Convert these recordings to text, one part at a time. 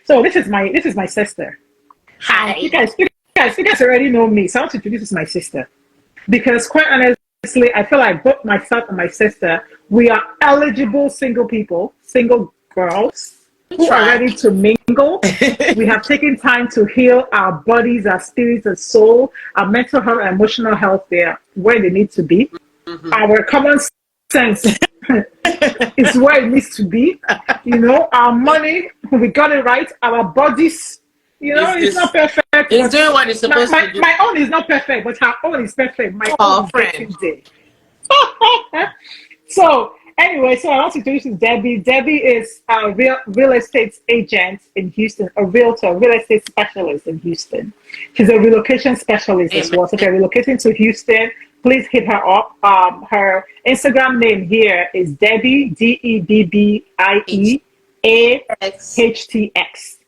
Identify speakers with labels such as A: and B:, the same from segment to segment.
A: So this is my sister.
B: Hi.
A: You guys already know me, so I want to introduce my sister because, quite honestly, I feel like both myself and my sister, we are eligible single people, single girls who are
B: Try.
A: ready to mingle. We have taken time to heal our bodies, our spirits, and soul, our mental health, and emotional health. There, where they need to be. Our common sense is where it needs to be. Our money, we got it right. Our bodies, it's not perfect.
B: It's doing what it's supposed to do.
A: My own is not perfect, but her own is perfect. My own is getting there. So anyway, I want to introduce Debbie. Debbie is a real estate agent in Houston, a realtor, real estate specialist in Houston. She's a relocation specialist as well. So if you're relocating to Houston, please hit her up. Her Instagram name here is Debbie, DEBBIE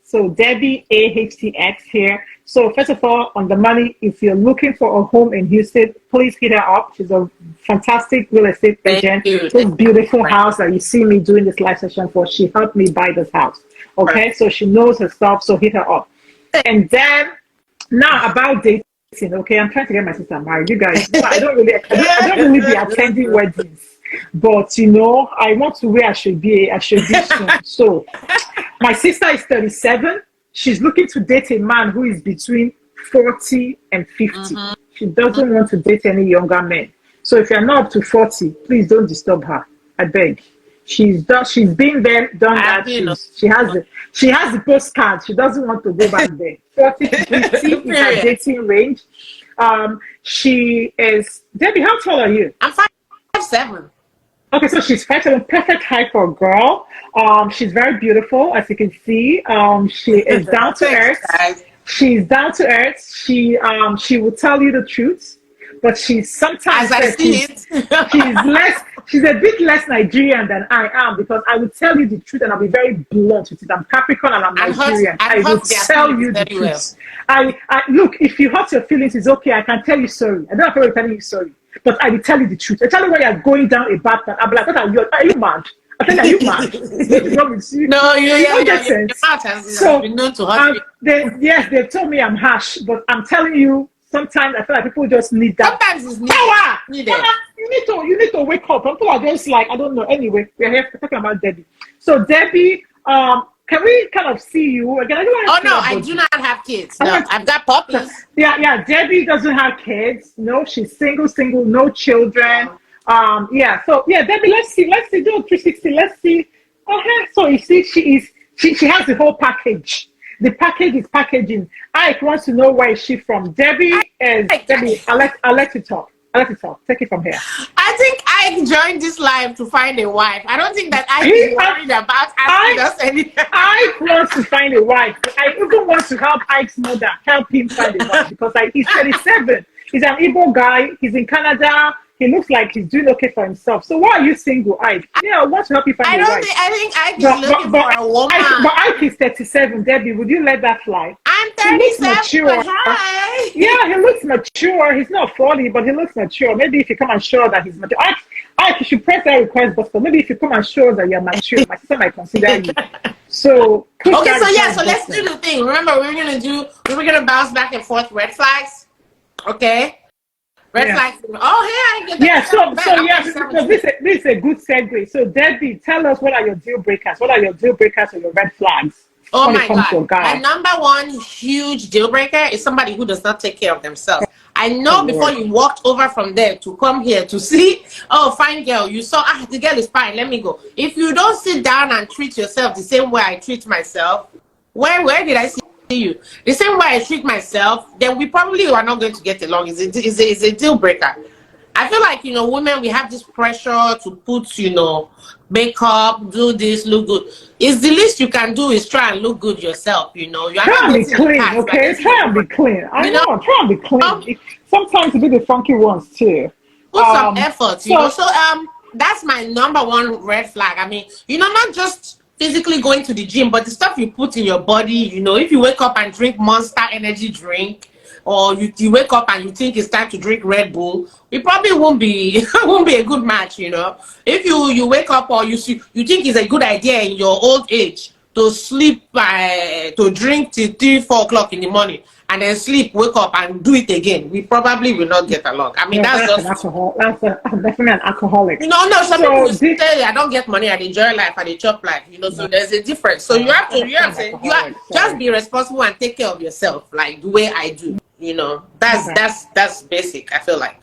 A: So Debbie AHTX here. So first of all, on the money, if you're looking for a home in Houston, please hit her up. She's a fantastic real estate agent. This beautiful house that you see me doing this live session for, she helped me buy this house. Okay, so she knows her stuff, so hit her up. And then now about dating. Okay, I'm trying to get my sister married. You guys, I don't really be attending weddings, but I want to where I should be. I should be soon. So my sister is 37. She's looking to date a man who is between 40 and 50. She doesn't want to date any younger men. So if you're not up to 40, please don't disturb her. I beg. She's been there, done that. She has the postcard. She doesn't want to go back there. 40 to 50 is her dating range. She is Debbie. How tall are you?
B: I'm 5'7".
A: Okay, so she's 5'7", perfect height for a girl. She's very beautiful, as you can see. She is down to earth. She's down to earth. She will tell you the truth, but she's sometimes she's a bit less Nigerian than I am, because I will tell you the truth and I'll be very blunt with it. I'm Capricorn and I'm Nigerian. I will tell you the truth. I look, if you hurt your feelings, it's okay. I can tell you sorry. I don't have to tell you sorry, but I will tell you the truth. I tell you when you're going down a bad path. I'm like, what are you mad? I think, are you mad?
B: No, you
A: get sense. So they've told me I'm harsh, but I'm telling you, sometimes I feel like people just need that
B: sometimes it's
A: power.
B: Needed.
A: You need to wake up. People are just like, I don't know. Anyway, we're here talking about Debbie. So Debbie, can we kind of see you again?
B: I do not have kids. No, I've got puppies.
A: Yeah. Debbie doesn't have kids. No, she's single, no children. So Debbie, let's see, do a 360. Let's see. Okay, so you see, she has the whole package. The package is packaging. Ike wants to know where is she from. Debbie, I'll let you talk. Take it from here.
B: I think I joined this live to find a wife. I don't think that I is worried about asking us anything.
A: Ike wants to find a wife. I even want to help Ike's mother help him find a wife, because he's 37. He's an Igbo guy. He's in Canada. He looks like he's doing okay for himself. So why are you single, Ike? Yeah, I want to help you find a wife.
B: I think Ike is looking for a woman.
A: But Ike is 37, Debbie. Would you let that fly?
B: I'm 37, but hi.
A: Yeah, he looks mature. He's not 40, but he looks mature. Maybe if you come and show that he's mature. Ike, you should press that request button. Maybe if you come and show that you're mature, my sister might consider you. So
B: let's do the thing. Remember, we were gonna bounce back and forth red flags. Okay. Red flags. Oh, hey, I get that.
A: This is a good segue. So, Debbie, tell us, what are your deal breakers? What are your deal breakers or your red flags?
B: Oh my God. My number one huge deal breaker is somebody who does not take care of themselves. I know before you walked over from there to come here to see, fine girl, you saw, the girl is fine, let me go. If you don't sit down and treat yourself the same way I treat myself, where did I see you? The same way I treat myself, then we probably are not going to get along. It's a deal breaker. I feel like, women, we have this pressure to put, makeup, do this, look good. It's the least you can do is try and look good yourself, You are
A: try and be clean, okay? Try and be clean. Try and be clean. Sometimes to be the funky ones, too.
B: Put some effort, So, that's my number one red flag. I mean, not just physically going to the gym, but the stuff you put in your body, if you wake up and drink Monster energy drink, or you wake up and you think it's time to drink Red Bull, it probably won't be a good match, If you wake up or you think it's a good idea in your old age to sleep, to drink till 3, 4 o'clock in the morning, and then sleep, wake up, and do it again, we probably will not get along. I mean, that's
A: an alcohol. I'm definitely an alcoholic.
B: No. Some people will say, I don't get money, I enjoy life, I chop life. So there's a difference. So you have to just be responsible and take care of yourself, like the way I do. That's basic, I feel like.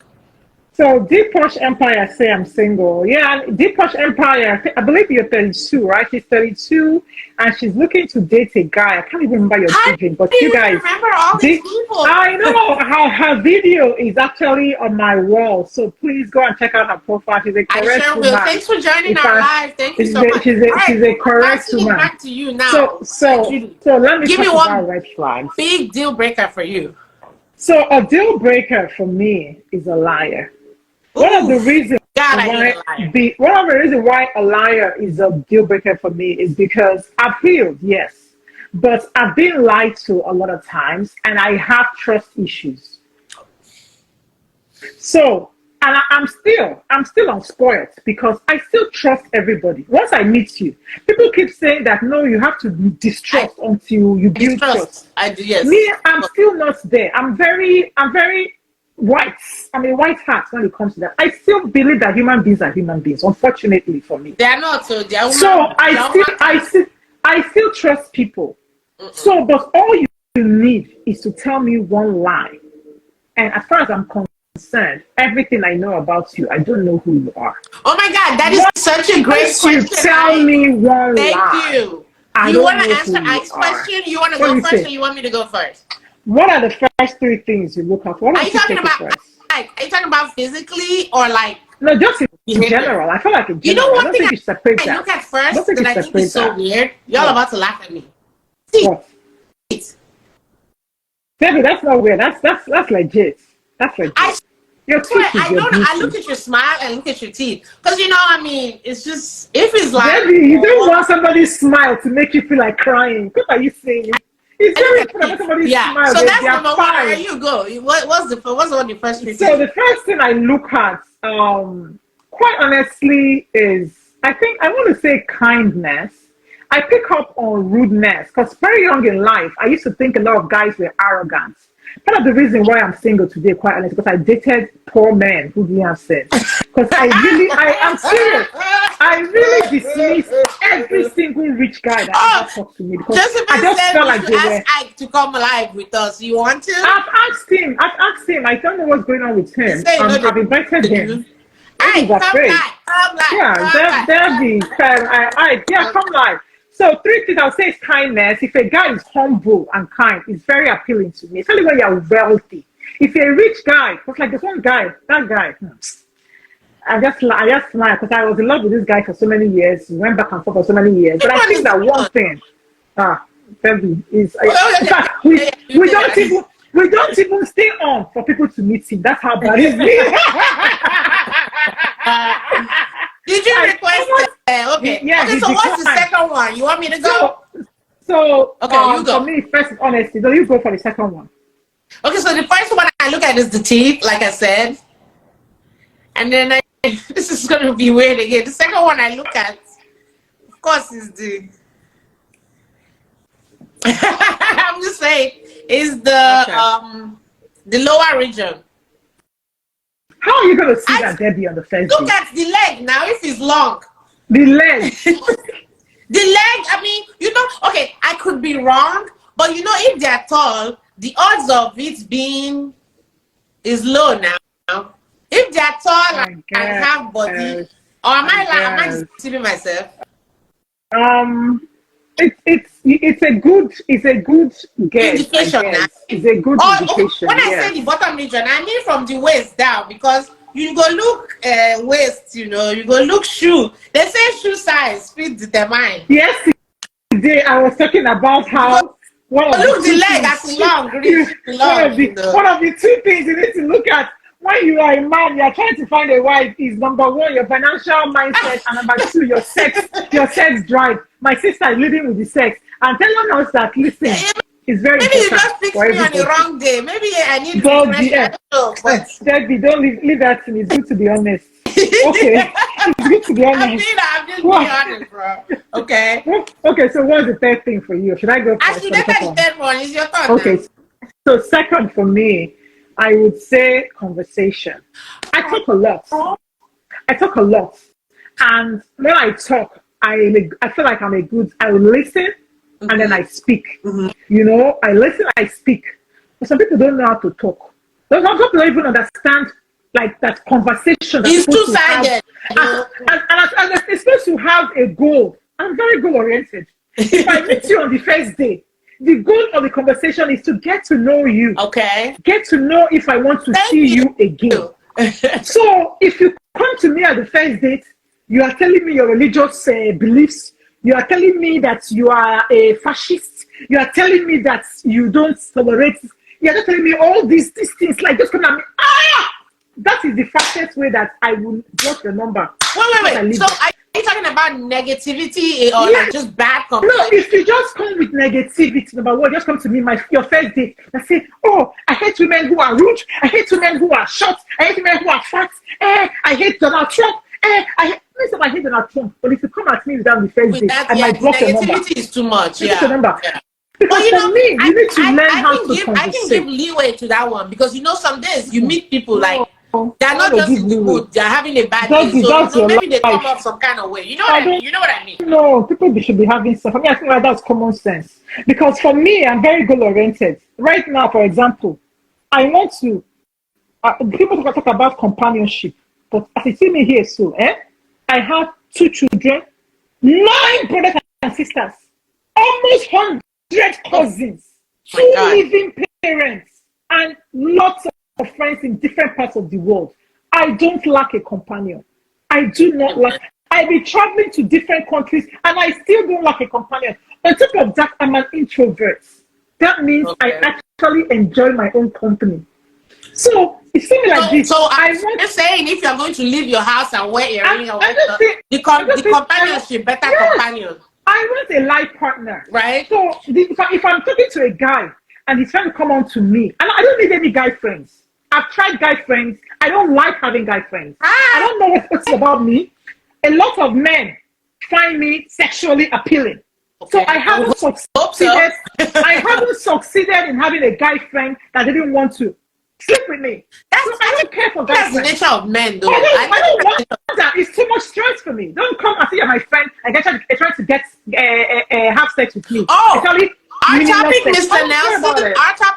A: So Deep Posh Empire say I'm single. Yeah, Deep Posh Empire, I believe you're 32, right? She's 32 and she's looking to date a guy. I can't even remember your children, but you guys
B: remember all these people.
A: I know how her video is actually on my wall. So please go and check out her profile. She's a correct woman.
B: Thanks for joining our live. Thank you so much.
A: She's a correct woman.
B: Back to you now.
A: So let me
B: give me one
A: red flag.
B: Big deal breaker for you.
A: So a deal breaker for me is a liar. One of the reasons why a liar is a deal breaker for me is because I've healed, yes, but I've been lied to a lot of times, and I have trust issues. So, and I'm still unspoiled because I still trust everybody. Once I meet you, people keep saying that no, you have to distrust until you build trust.
B: I do, yes.
A: Me, I'm still not there. I'm very white. I'm a white hat when it comes to that. I still believe that human beings are human beings. Unfortunately for me,
B: they are not. So they are.
A: So I still trust people. So, but all you need is to tell me one lie, and as far as I'm concerned, everything I know about you, I don't know who you are.
B: Oh my God, that is such a great question.
A: You tell me one lie.
B: Thank you. You want to answer Ike's question? You want to go first, or you want me to go first?
A: What are the first 3 things you look at? What
B: are you talking about? Are you talking about physically or like?
A: No, just in general. I feel like in general.
B: You know one thing I
A: look
B: at first that I think is so weird. Y'all about to laugh at me. See,
A: what? Baby, that's not weird. That's legit. That's legit. Your teeth
B: I look at your smile and look at your teeth, because I mean, it's just, if it's like,
A: baby, you don't want somebody's smile to make you feel like crying. What are you saying? It's very important somebody's smile.
B: So that's number one. There you go. What's the first 3 things?
A: So the first thing I look at, quite honestly, is I want to say kindness. I pick up on rudeness because very young in life, I used to think a lot of guys were arrogant. Part of the reason why I'm single today, quite honestly, because I dated poor men who didn't have sense. Because I'm serious. I really dismiss every single rich guy that ever talked to me because I just felt like they were.
B: Ike to come live with us. You want to?
A: I've asked him. I don't know what's going on with him. I've invited him.
B: He's afraid. Come live.
A: Debbie, come live. So 3 things I would say is kindness. If a guy is humble and kind, it's very appealing to me, especially when you're wealthy. If you're a rich guy, because like this one guy, that guy, I just smile because I was in love with this guy for so many years. We went back and forth for so many years. But I think that one thing, Baby, is in fact we don't even stay on for people to meet him. That's how bad it is.
B: Did you request it? Okay.
A: Yeah,
B: okay, so what's the second one? You want me to go?
A: So
B: okay, you go.
A: For me, first, honestly, no, you go for the second one.
B: Okay, so the first one I look at is the teeth, like I said. And then this is going to be weird again. The second one I look at, of course, is the... I'm just saying, is the lower region.
A: How are you going to see that Debbie on the first
B: Look at the leg now, if it's long.
A: The leg.
B: The leg, I mean, okay, I could be wrong, but if they're tall, the odds of it being is low now. If they're tall and have body, or am I deceiving myself?
A: It's a good guess,
B: indication.
A: It's a good indication.
B: When I say the bottom region, I mean from the waist down, because you go look waist, you go look shoe. They say shoe size fit determine.
A: Yes, today I was talking about how
B: look the leg as long.
A: One of the 2 things you need to look at when you are a man, you are trying to find a wife, is number 1, your financial mindset, and number 2, your sex drive. My sister is living with the sex and telling us that, listen, it's very
B: maybe
A: important.
B: You just fixed me on the wrong day. Maybe I need to
A: Debbie, don't leave that to me. It's good to be honest. Okay. It's good to be honest.
B: I'm just being honest, bro. Okay.
A: Okay, so what's the third thing for you? Should I go first?
B: As you get the third one, it's your turn.
A: Okay, so second for me, I would say conversation. I talk a lot. And when I talk, I feel like I will listen and then I speak. You know, I listen, I speak. But some people don't know how to talk. Some people don't even understand like that conversation.
B: It's two-sided.
A: And it's supposed to have a goal. I'm very goal oriented. If I meet you on the first day, the goal of the conversation is to get to know you.
B: Okay.
A: Get to know if I want to see you again. So if you come to me at the first date, you are telling me your religious beliefs. You are telling me that you are a fascist. You are telling me that you don't tolerate. You are just telling me all these things like just come at me. That is the fastest way that I will block the number.
B: Wait. So are you talking about negativity or like just bad conversation?
A: No, if you just come with negativity, number one, just come to me your first date and say, oh, I hate women who are rude. I hate women who are short. I hate women who are fat. I hate Donald Trump. I hate Donald Trump. But if you come at me without the first date, I might block the number.
B: Negativity is too much.
A: The number.
B: Yeah.
A: Because for me, you need to learn how to conversate.
B: I can give leeway to that one because some days you meet people like they're not just in the mood, they're having a bad day. So maybe they come up some kind of way. You know what I mean?
A: No, people should be having stuff. For me, I think like that's common sense. Because for me, I'm very goal oriented. Right now, for example, I want to people talk about companionship, but as you see me here, I have 2 children, 9 brothers and sisters, almost 100 cousins, 2 living parents, and lots of friends in different parts of the world. I don't lack a companion. I do not lack. I be traveling to different countries and I still don't lack a companion. On top of that, I'm an introvert. That means I actually enjoy my own company. So it's something like this.
B: So I'm just saying, if you're going to leave your house and wear earrings, the companionship, better companion.
A: I want a life partner,
B: right?
A: So if I'm talking to a guy and he's trying to come on to me, and I don't need any guy friends. I've tried guy friends. I don't like having guy friends. I don't know what's about me. A lot of men find me sexually appealing. Okay. So I haven't succeeded. I haven't succeeded in having a guy friend that didn't want to sleep with me. I don't care for guy friends.
B: That's the nature of men, though.
A: I don't want that. It's too much stress for me. Don't come and say you're my friend and try to get have sex with me.
B: Our topic,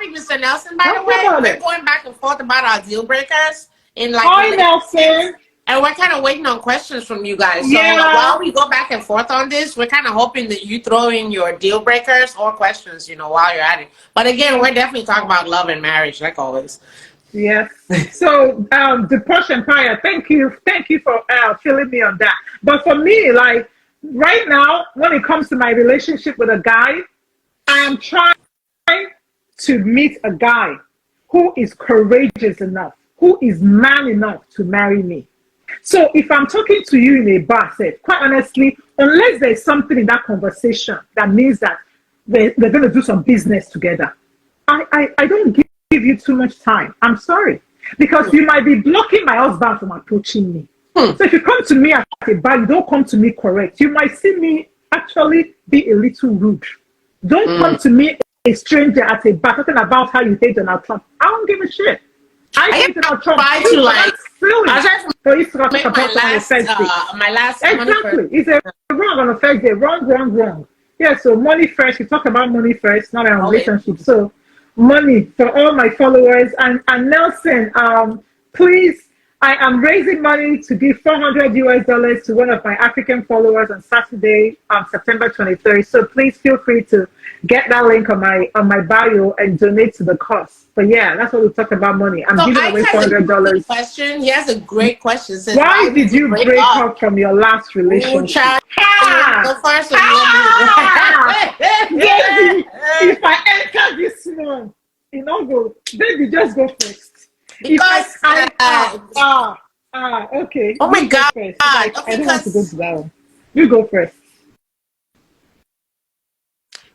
B: Mr. Nelson, by the way, we're going back and forth about our deal breakers in like
A: Hi, Nelson.
B: And we're kind of waiting on questions from you guys. So while we go back and forth on this, we're kind of hoping that you throw in your deal breakers or questions, while you're at it. But again, we're definitely talking about love and marriage, like always.
A: Yes. So the Posh Empire, thank you for filling me on that. But for me, like right now, when it comes to my relationship with a guy, I am trying to meet a guy who is courageous enough, who is man enough to marry me. So if I'm talking to you in a bar, quite honestly, unless there's something in that conversation that means that they're going to do some business together, I don't give you too much time. I'm sorry. Because you might be blocking my husband from approaching me. So if you come to me at a bar, you don't come to me correct. You might see me actually be a little rude. Don't come to me, a stranger at a bar, talking about how you hate Donald Trump. I don't give a shit. I hate Donald Trump.
B: My last
A: exactly. It's a wrong on the first day. Wrong. Yeah, so money first. We talk about money first, not a relationship. So money for all my followers. And Nelson, please, I am raising money to give $400 to one of my African followers on Saturday, September 23rd. So please feel free to get that link on my bio and donate to the cause. But yeah, that's what we talk about money. I'm giving away $400.
B: Question. He has a great question. Says,
A: why did you break up from your last relationship? If I enter this one, baby, just go first.
B: Because
A: okay.
B: Oh my God!
A: I don't want to go to that one. You go first.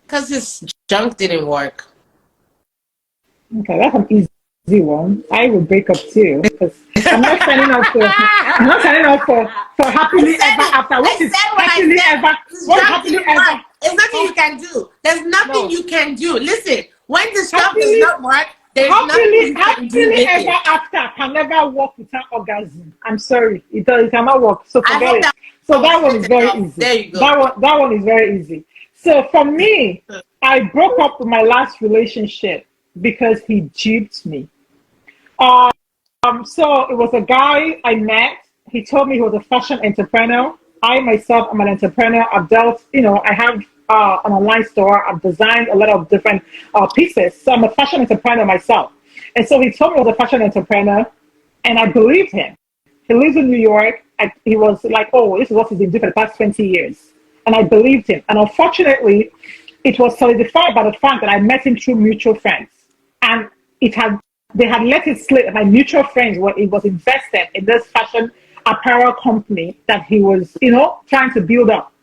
B: Because his junk didn't work.
A: Okay, that's an easy one. I would break up too. Because I'm not signing up for. I'm not signing up for happily ever after. What is happily ever? What is happily ever?
B: There's nothing you can do. There's nothing you can do. Listen, when the stuff does
A: Happily,
B: not work, there's nothing you can do with
A: happily ever
B: it.
A: after can never work without orgasm. I'm sorry, it cannot work. So
B: I
A: forget
B: hope
A: it.
B: that
A: So that one is very easy.
B: There you go.
A: That one is very easy. So for me, I broke up with my last relationship because he duped me. So it was a guy I met. He told me he was a fashion entrepreneur. I myself am an entrepreneur. I've dealt, I have an online store. I've designed a lot of different pieces. So I'm a fashion entrepreneur myself. And so he told me he was a fashion entrepreneur, and I believed him. He lives in New York. He was like, oh, this is what he's been doing for the past 20 years. And I believed him. And unfortunately, it was solidified by the fact that I met him through mutual friends. And they had let it slip that my mutual friends was invested in this fashion apparel company that he was, trying to build up.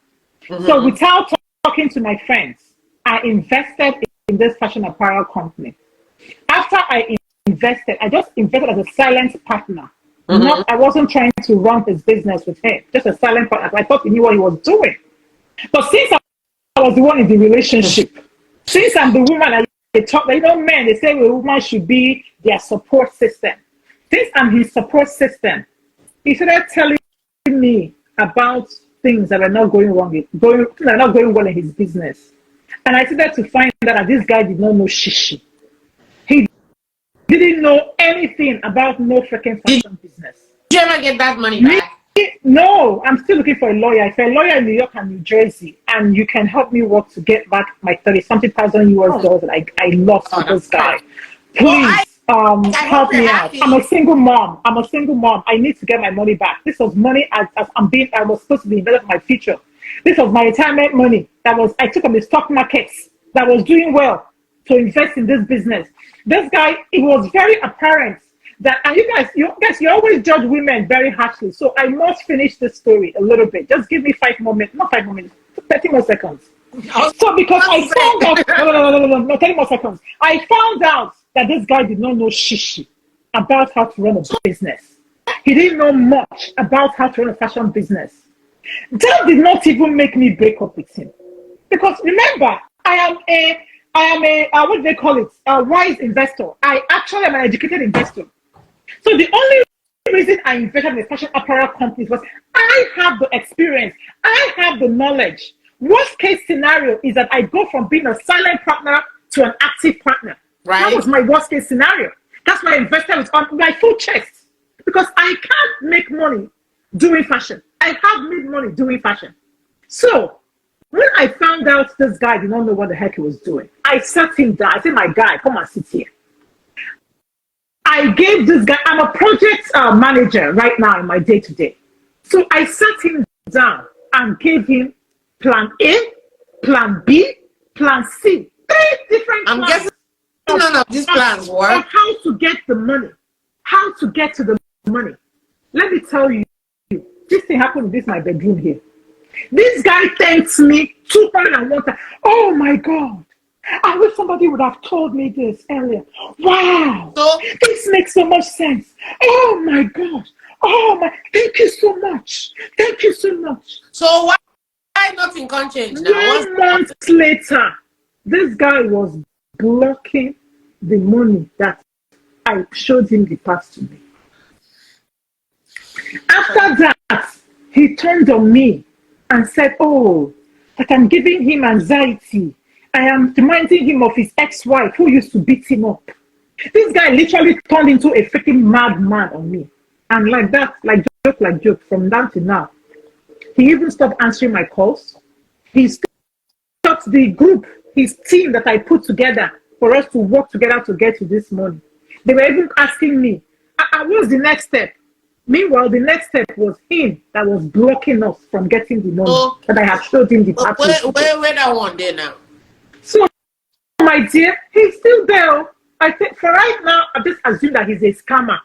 A: Mm-hmm. So without talking to my friends, I invested in this fashion apparel company. After I invested, I just invested as a silent partner. Mm-hmm. I wasn't trying to run his business with him, just a silent partner. I thought he knew what he was doing. But since I was the one in the relationship, since I'm the woman, they talk, men, they say a woman should be their support system. Since I'm his support system, he started telling me about things that are not going well in his business. And I started to find out that this guy did not know shishi. He didn't know anything about no freaking fashion business.
B: Did you ever get that money back?
A: No, I'm still looking for a lawyer. If you're a lawyer in New York and New Jersey, and you can help me work to get back my 30-something thousand US dollars that I lost to this guy, please help me out. I'm a single mom. I need to get my money back. This was money I was supposed to be invested for my future. This was my retirement money I took on the stock markets that was doing well to invest in this business. This guy, it was very apparent that, and you always judge women very harshly. So I must finish the story a little bit. Just give me 5 more minutes, not 5 more minutes, 30 more seconds. So because I found out, no, 30 more seconds. I found out that this guy did not know shishi about how to run a business. He didn't know much about how to run a fashion business. That did not even make me break up with him. Because remember, I am a what do they call it? A wise investor. I actually am an educated investor. So the only reason I invested in a fashion apparel company was I have the experience. I have the knowledge. Worst case scenario is that I go from being a silent partner to an active partner. Right. That was my worst case scenario. That's why I invested with on my full chest. Because I can't make money doing fashion. I have made money doing fashion. So when I found out this guy did not know what the heck he was doing, I sat him down. I said, my guy, come and sit here. I gave this guy, I'm a project manager right now in my day-to-day. So I sat him down and gave him plan A, plan B, plan C. 3 different plans. I'm guessing none of these plans work. Of how to get the money. How to get to the money. Let me tell you, this thing happened in my bedroom here. This guy thanks me 201 times. Oh my God. I wish somebody would have told me this earlier. Wow. So, this makes so much sense. Oh my gosh. Oh my. Thank you so much. Thank you so much.
B: So why nothing can change now?
A: 1 month later, this guy was blocking the money that I showed him the path to me. After that, he turned on me and said, oh, that I'm giving him anxiety. I am reminding him of his ex-wife who used to beat him up. This guy literally turned into a freaking madman on me. And like that, like joke, from then to now, he even stopped answering my calls. He stopped the group, his team that I put together for us to work together to get to this money. They were even asking me, what's the next step? Meanwhile, the next step was him that was blocking us from getting the money that I had showed him the path.
B: Where that one there now?
A: So, my dear, he's still there. I think for right now, I just assume that he's a scammer.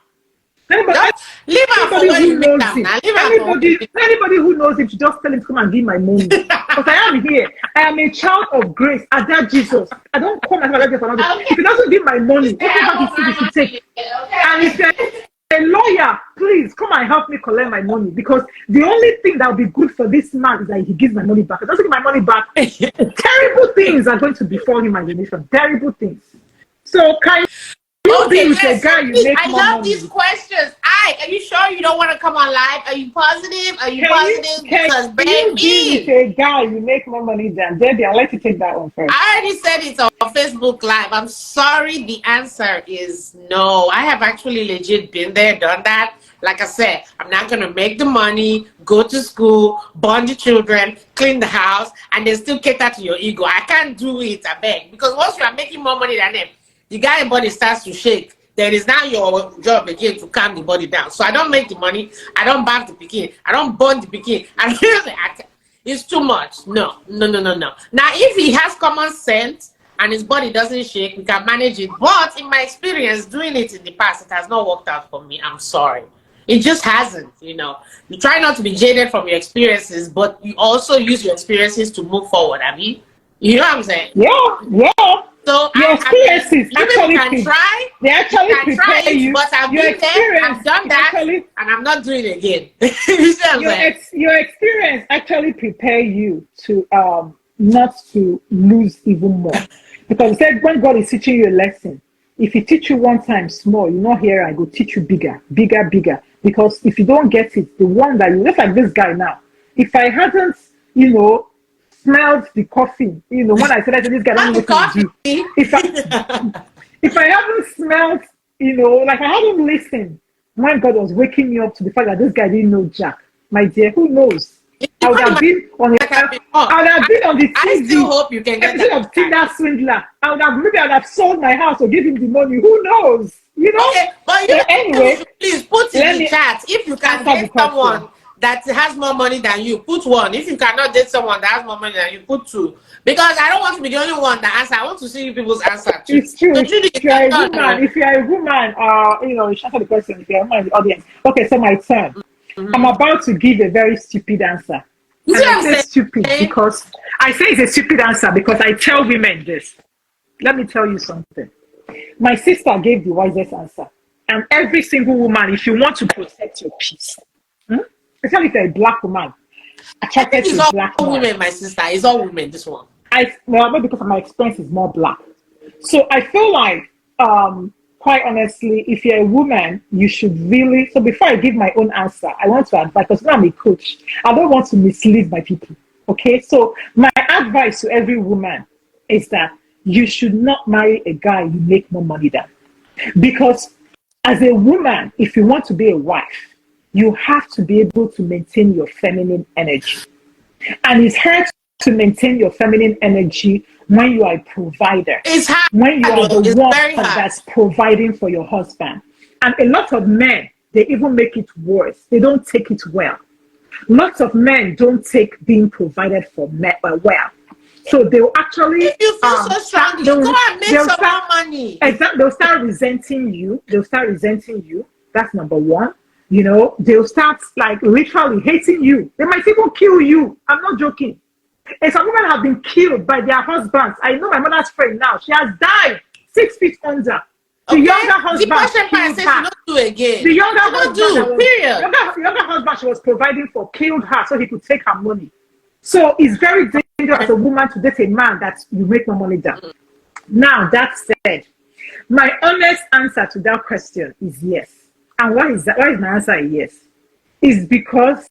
A: Anybody who knows him should just tell him to come and give my money. Because I am here. I am a child of grace. I got Jesus. I don't come and have for another. If he doesn't give my money, whatever he should take. And if lawyer, please come and help me collect my money, because the only thing that will be good for this man is that he gives my money back. If he doesn't give my money back, terrible things are going to befall him and the nation. Terrible things. So can you be with a guy you make more money?
B: I love these questions. Are you sure you don't want to come on live? Are you positive? Are you positive? Because
A: can you be with a guy you make more money than Debbie? I'd like to take that one first.
B: I already said it on Facebook Live. I'm sorry. The answer is no. I have actually legit been there, done that. Like I said, I'm not going to make the money, go to school, bond the children, clean the house, and then still cater to your ego. I can't do it, I beg. Because once you are making more money than them, the guy's body starts to shake. Then it's now your job again to calm the body down. So I don't make the money. I don't bath the pikin. I don't bond the pikin. It's too much. No. Now, if he has common sense and his body doesn't shake, we can manage it. But in my experience, doing it in the past, it has not worked out for me. I'm sorry. It just hasn't, You try not to be jaded from your experiences, but you also use your experiences to move forward, Abby. You know what I'm saying?
A: Yeah.
B: So
A: your experiences
B: actually can try.
A: They actually prepare you.
B: But I've been there, I've done that, and I'm not doing it again.
A: Your experience actually prepare you to not to lose even more. Because said when God is teaching you a lesson, if He teach you one time small, you not hear I go teach you bigger. Because if you don't get it, the one that you look like this guy now. If I hadn't, smelled the coffee, when I said this guy don't know what to do. If I haven't smelled, like I hadn't listened when God was waking me up to the fact that this guy didn't know Jack, my dear, who knows? I would have been on the TV.
B: I still hope you can get that.
A: Tinder swindler. I would have sold my house or give him the money. Who knows?
B: Okay, but anyway, please put in the chat if you can get someone that has more money than you, put one. If you cannot date someone that has more money than you, put two. Because I don't want to be the only one that answer. I want to see people's answer too.
A: It's true. If you are a woman, you should answer the question. If you are a woman in the audience. Okay, so my turn. I'm about to give a very stupid answer. And I say stupid because I say it's a stupid answer because I tell women this. Let me tell you something. My sister gave the wisest answer. And every single woman, if you want to protect your peace, especially if you're a black woman, attracted to black
B: women, my sister. It's all women, this one.
A: Well, because my experience is more black. So I feel like, quite honestly, if you're a woman, you should really... So before I give my own answer, I want to advise, because now I'm a coach, I don't want to mislead my people. Okay? So my advice to every woman is that you should not marry a guy you make more money than. Because as a woman, if you want to be a wife, you have to be able to maintain your feminine energy. And it's hard to maintain your feminine energy when you are a provider.
B: It's hard.
A: When you are the one that's providing for your husband. And a lot of men, they even make it worse. They don't take it well. Lots of men don't take being provided for well. So they'll actually...
B: If you feel so strongly, go and make some more money.
A: Exactly. They'll start resenting you. That's number one. They'll start like literally hating you. They might even kill you. I'm not joking. And some women have been killed by their husbands. I know my mother's friend now. She has died 6 feet under. The younger husband killed her. The younger husband she was providing for killed her so he could take her money. So it's very dangerous as a woman to date a man that you make no money than. Now, that said, my honest answer to that question is yes. And why is that? Why is my answer yes? Is because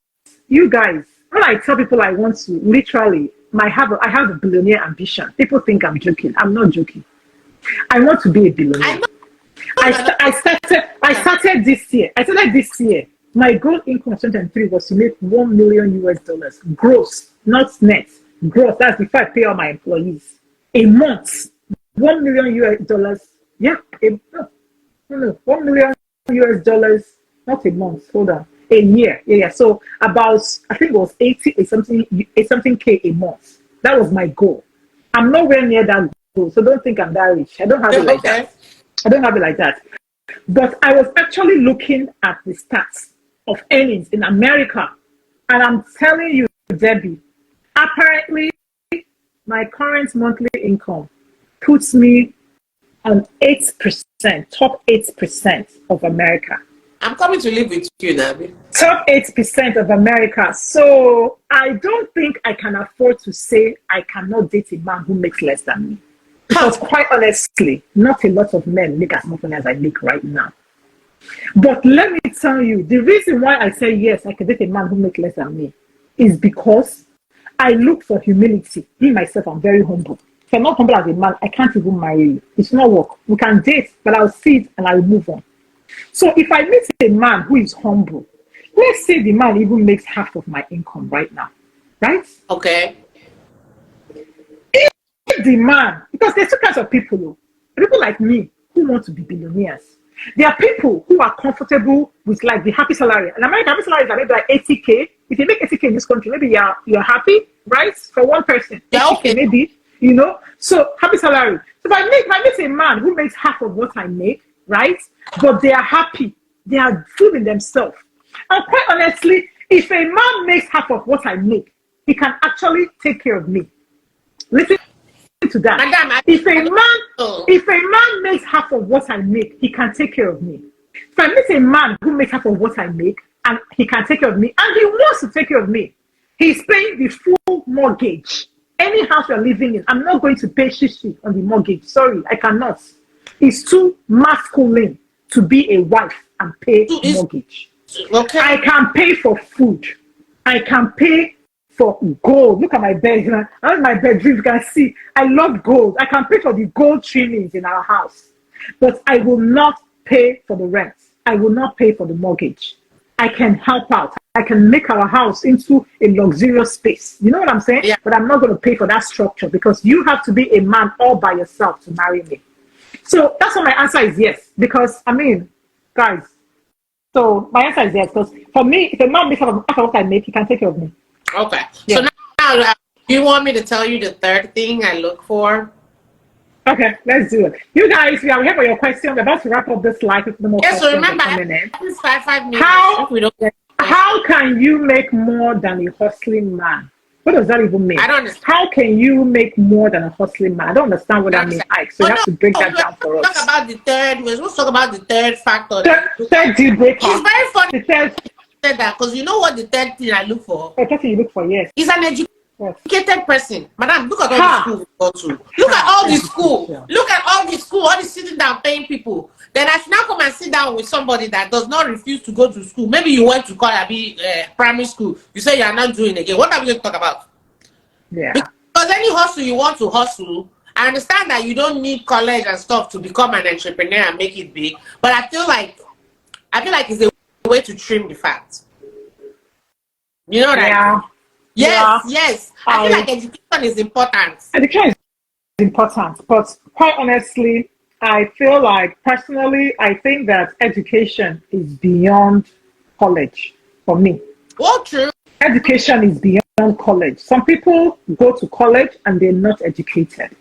A: you guys, when I tell people I want to, literally, I have a billionaire ambition. People think I'm joking. I'm not joking. I want to be a billionaire. I started this year. I started this year. My goal income of 2023 was to make $1 million US gross, not net. Gross. That's before I pay all my employees. A month, $1 million US. Yeah, no, $1 million US, not a month. Hold on, a year. Yeah. So about, I think it was 80 something K a month. That was my goal. I'm nowhere near that goal, so don't think I'm that rich. I don't have it like that. I don't have it like that. But I was actually looking at the stats of earnings in America, and I'm telling you, Debbie, apparently my current monthly income puts me on 8%, top 8% of America.
B: I'm coming to live with you, Nabi.
A: Top 8% of America. So I don't think I can afford to say I cannot date a man who makes less than me. Because quite honestly, not a lot of men make as much money as I make right now. But let me tell you, the reason why I say yes, I can date a man who makes less than me is because I look for humility. Me, myself, I'm very humble. If I'm not humble as a man, I can't even marry you. It's not work. We can date, but I'll see it and I'll move on. So if I meet a man who is humble, let's say the man even makes half of my income right now, right?
B: Okay.
A: If the man, because there's two kinds of people like me who want to be billionaires. There are people who are comfortable with like the happy salary. In America, happy salary is maybe like 80K. If you make 80K in this country, maybe you're happy, right? For one person, 80K
B: okay.
A: maybe, you know. So happy salary. So if I meet a man who makes half of what I make, right? But they are happy, they are good in themselves. And quite honestly, if a man makes half of what I make, he can actually take care of me. Listen to that.
B: Madam,
A: if a man makes half of what I make, he can take care of me. If I meet a man who makes half of what I make and he can take care of me and he wants to take care of me, he's paying the full mortgage. Any house you're living in, I'm not going to pay shishi on the mortgage. Sorry, I cannot. It's too masculine to be a wife and pay mortgage.
B: Okay.
A: I can pay for food. I can pay for gold. Look at my bed. I like my bedroom. You can see. I love gold. I can pay for the gold trimmings in our house. But I will not pay for the rent. I will not pay for the mortgage. I can help out. I can make our house into a luxurious space. You know what I'm saying?
B: Yeah.
A: But I'm not going to pay for that structure because you have to be a man all by yourself to marry me. So that's why my answer is yes. Because, I mean, guys, so my answer is yes. Because for me, if a man makes half of what I make, he can take care of me.
B: Okay.
A: Yeah.
B: So now, you want me to tell you the third thing I look for?
A: Okay, let's do it. You guys, we are here for your question. We're about to wrap up this live with no more questions.
B: So remember, it's 5 minutes.
A: How can you make more than a hustling man? What does that even mean?
B: I don't understand.
A: How can you make more than a hustling man? I don't understand what that means, Ike. So you have to break that down for us.
B: Talk about the third. We're supposed to talk about the third factor.
A: Third deal breaker.
B: It's very funny.
A: The third.
B: Said that because you know what the third thing I look for.
A: The third thing you look for, yes.
B: Is an educated person. Madam, look at all the school we go to. Look at all the school. Look at all the school. All the sitting down paying people. Then I should now come and sit down with somebody that does not refuse to go to school. Maybe you went to college, primary school. You say you are not doing it again. What are we going to talk about?
A: Yeah.
B: Because any hustle you want to hustle, I understand that you don't need college and stuff to become an entrepreneur and make it big. But I feel like it's a way to trim the fat. You know what I mean? Yes. I feel like education is important.
A: Education is important, but quite honestly, I feel like personally, I think that education is beyond college for me.
B: Well, true.
A: Education is beyond college. Some people go to college and they're not educated.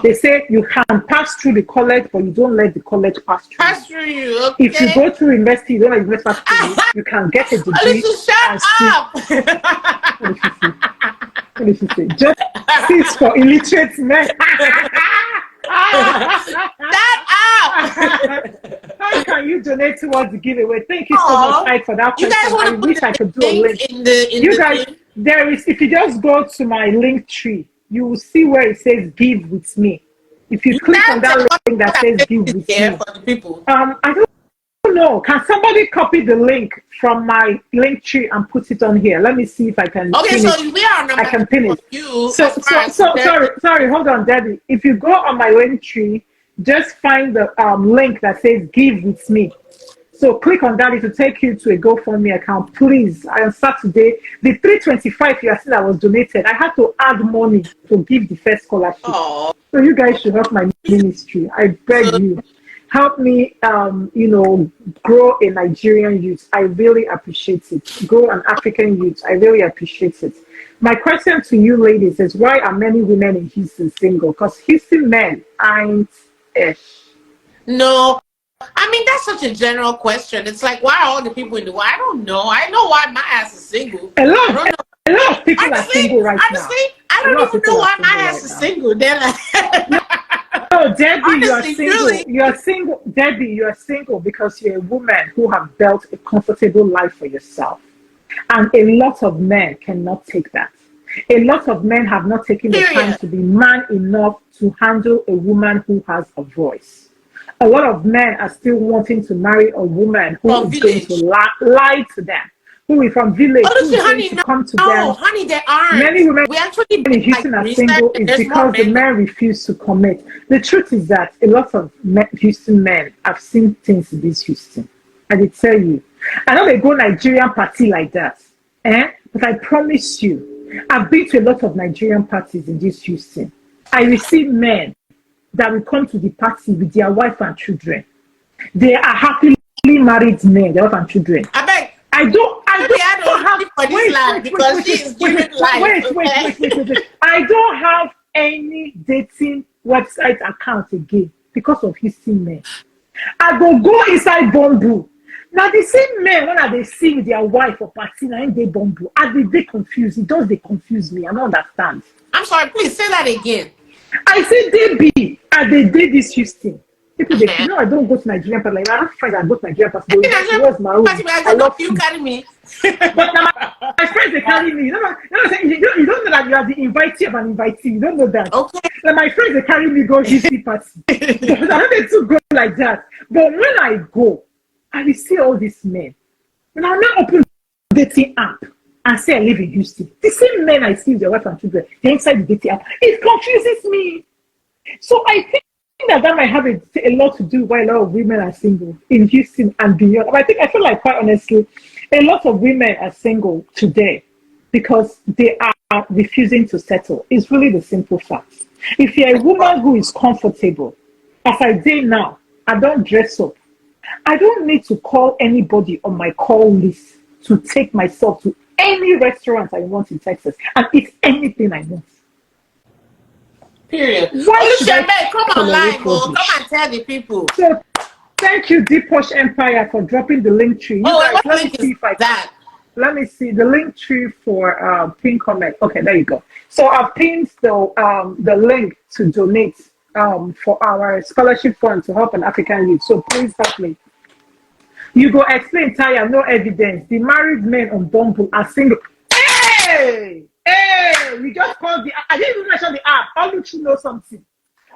A: They say you can pass through the college, but you don't let the college pass through.
B: Pass through you. Okay.
A: If you go through university, you don't let university pass through you. You can get a degree.
B: Shut up.
A: What did she say? Justice for illiterate men.
B: Shut up.
A: How can you donate towards the giveaway? Thank you so much, Ike, for that question. I wish I could do a link. You guys, there is. If you just go to my link tree, you will see where it says "Give with me." If you click on that link that says "Give with me,"
B: for the people.
A: I don't know. Can somebody copy the link from my link tree and put it on here? Let me see if I can.
B: Okay, so we are number.
A: I can pin it.
B: You.
A: So sorry. Hold on, Debbie. If you go on my link tree, just find the link that says "Give with me." So click on that. It will take you to a GoFundMe account. Please, on Saturday, the $325 you are seeing that was donated, I had to add money to give the first scholarship.
B: Aww.
A: So you guys should help my ministry. I beg you. Help me, grow a Nigerian youth. I really appreciate it. Grow an African youth. I really appreciate it. My question to you ladies is, why are many women in Houston single? Because Houston men aren't ish.
B: No. I mean, that's such a general question. It's like, why are all the people in the world? I don't know. I know why my ass is single.
A: A lot of people are single right now.
B: Honestly, I don't even know why my ass is single. They're like...
A: No, Debbie, you are
B: Honestly,
A: single.
B: truly.
A: You are single, Debbie. You are single because you're a woman who have built a comfortable life for yourself, and a lot of men cannot take that. A lot of men have not taken the time
B: Period.
A: to be man enough to handle a woman who has a voice. A lot of men are still wanting to marry a woman who
B: From
A: is going to
B: village.
A: lie to them, who is from village, who
B: Honestly,
A: is going
B: honey,
A: to
B: no,
A: come to
B: no,
A: them.
B: honey, they aren't.
A: Many women
B: We actually
A: in
B: did like
A: Houston are
B: research,
A: single
B: and
A: is
B: there's more
A: because the
B: men.
A: men refuse to commit. The truth is that a lot of Houston men have seen things in this Houston. And they tell you, I know they go Nigerian party like that, but I promise you, I've been to a lot of Nigerian parties in this Houston. I receive men that will come to the party with their wife and children. They are happily married men, their wife and children.
B: I beg.
A: I
B: Maybe I
A: don't
B: don't
A: have
B: live for this
A: wait,
B: life
A: wait, wait,
B: because
A: wait,
B: she
A: wait,
B: is
A: wait,
B: giving
A: wait,
B: life.
A: wait, wait,
B: Okay.
A: wait, wait, wait, wait. I don't have any dating website account again because of Houston men. I go inside Bumble. Now the same men when they see with their wife or party now in they Bumble, and they confused. It does they confuse me. I don't understand.
B: I'm sorry, please say that again.
A: I say they be and they did this Houston. People they you know I don't go to Nigerian party. Like I have friends that go to Nigerian party. They will invite me, where's my room? I
B: I
A: love
B: you
A: food.
B: carry me.
A: But now my friends they carry me. You don't know that you are the invitee of an invitee. You don't know that.
B: Okay.
A: Now my friends they carry me go Houston party. But I don't need to go like that. But when I go, I will see all these men. When I now open the dating app and say I live in Houston, the same men I see with their wife and children, they're inside the dating app. It confuses me. So I think that might have a lot to do with why a lot of women are single in Houston and beyond. But I feel like quite honestly, a lot of women are single today because they are refusing to settle. It's really the simple fact. If you're a woman who is comfortable, as I did now, I don't dress up. I don't need to call anybody on my call list to take myself to any restaurant I want in Texas and eat anything I want.
B: Period.
A: Why should I
B: Olushebe, come online,
A: tolerate
B: oh, come
A: rubbish?
B: and tell the people.
A: So thank you, Deep Posh Empire, for dropping the link tree. You
B: Oh,
A: guys,
B: what
A: let me
B: link
A: see
B: is
A: if I can.
B: that?
A: Let me see the link tree for pin comment. Okay, there you go. So I've pinned the link to donate for our scholarship fund to help an African youth. So please help me. You go explain, Taya, no evidence. The married men on Bumble are single. Hey! Hey! We just called I didn't even mention the app. Oluchi knows something.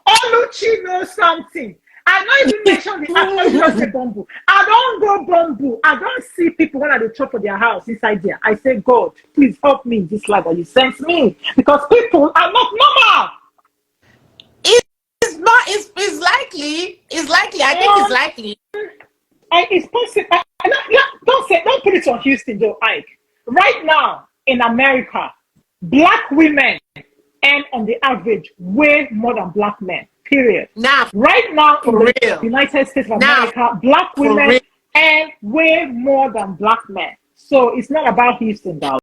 A: Oluchi knows something. I don't even mention the app. Oluchi just say Bumble. I don't go Bumble. I don't see people when they chop for their house inside there. I say, God, please help me in this life that you sent me. Because people are not normal.
B: It's not, it's likely. It's likely. I think it's likely.
A: It's possible. Don't put it on Houston though, Ike. Right now in America, black women earn on the average way more than black men. Period.
B: Now,
A: Right now in
B: for
A: the
B: real.
A: United States of
B: Now,
A: America, black
B: for
A: women
B: real.
A: earn way more than black men. So it's not about Houston, darling.